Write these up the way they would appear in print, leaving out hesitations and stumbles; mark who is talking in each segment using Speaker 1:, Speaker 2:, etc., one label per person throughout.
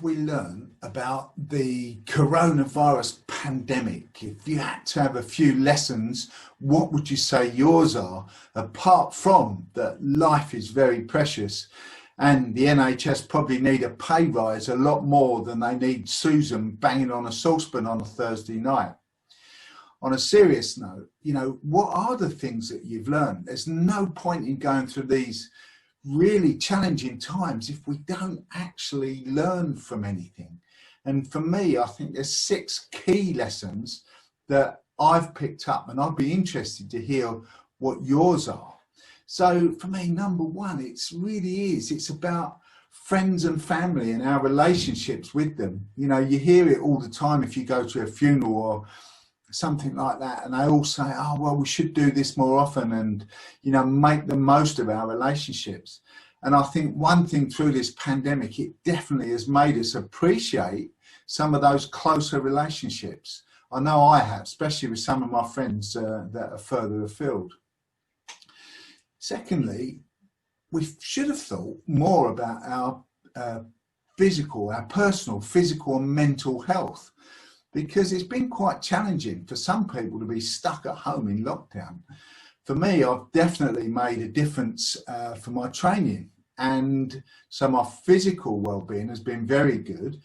Speaker 1: have we learned about the coronavirus pandemic? If you had to have a few lessons, what would you say yours are, apart from that life is very precious and the NHS probably need a pay rise a lot more than they need Susan banging on a saucepan on a Thursday night? On a serious note, what are the things that you've learned? There's no point in going through these really challenging times if we don't actually learn from anything. And for me, I think there's 6 key lessons that I've picked up, and I'd be interested to hear what yours are. So for me, number 1, it's about friends and family and our relationships with them. You hear it all the time if you go to a funeral or something like that, and they all say, oh well, we should do this more often and make the most of our relationships. And I think one thing through this pandemic, it definitely has made us appreciate some of those closer relationships. I know I have, especially with some of my friends that are further afield. Secondly, we should have thought more about our personal physical and mental health, because it's been quite challenging for some people to be stuck at home in lockdown. For me, I've definitely made a difference for my training, and so my physical well-being has been very good.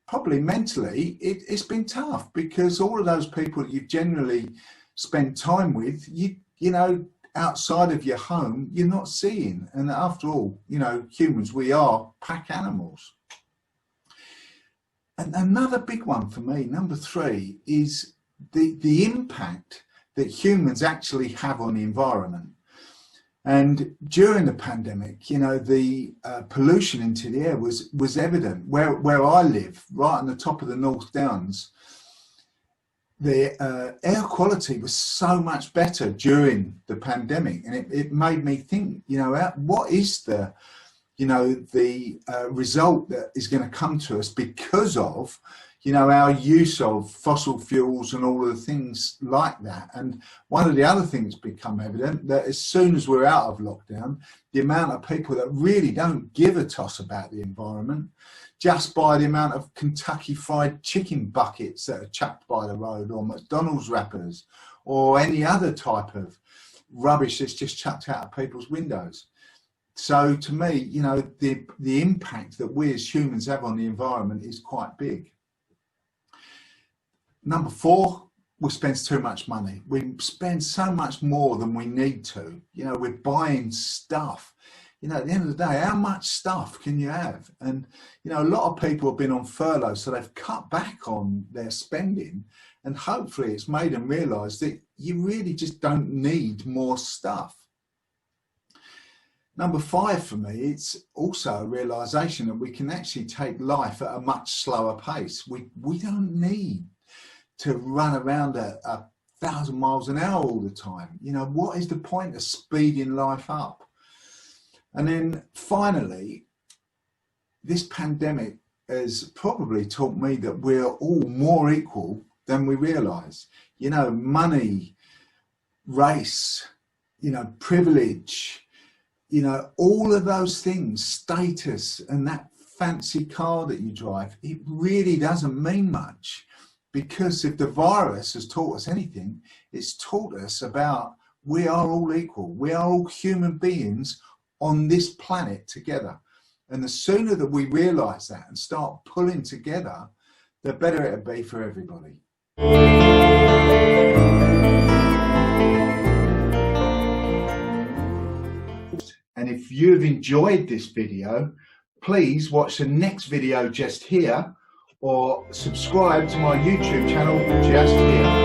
Speaker 1: Probably mentally, it's been tough, because all of those people that you generally spend time with, outside of your home, you're not seeing. And after all, humans, we are pack animals. And another big one for me, number 3, is the impact that humans actually have on the environment. And during the pandemic, the pollution into the air was evident. Where I live, right on the top of the North Downs, the air quality was so much better during the pandemic. And it made me think, what is the result that is going to come to us because of, our use of fossil fuels and all of the things like that. And one of the other things become evident, that as soon as we're out of lockdown, the amount of people that really don't give a toss about the environment, just by the amount of Kentucky Fried Chicken buckets that are chucked by the road, or McDonald's wrappers, or any other type of rubbish that's just chucked out of people's windows. So to me, the impact that we as humans have on the environment is quite big. Number 4, we spend too much money. We spend so much more than we need to. We're buying stuff. At the end of the day, how much stuff can you have? And, a lot of people have been on furlough, so they've cut back on their spending. And hopefully it's made them realise that you really just don't need more stuff. Number 5 for me, it's also a realisation that we can actually take life at a much slower pace. We don't need to run around at 1,000 miles an hour all the time. What is the point of speeding life up? And then finally, this pandemic has probably taught me that we're all more equal than we realise. Money, race, privilege, all of those things, status, and that fancy car that you drive, it really doesn't mean much. Because if the virus has taught us anything, it's taught us about we are all equal. We are all human beings on this planet together. And the sooner that we realise that and start pulling together, the better it'll be for everybody. And if you've enjoyed this video, please watch the next video just here, or subscribe to my YouTube channel just here.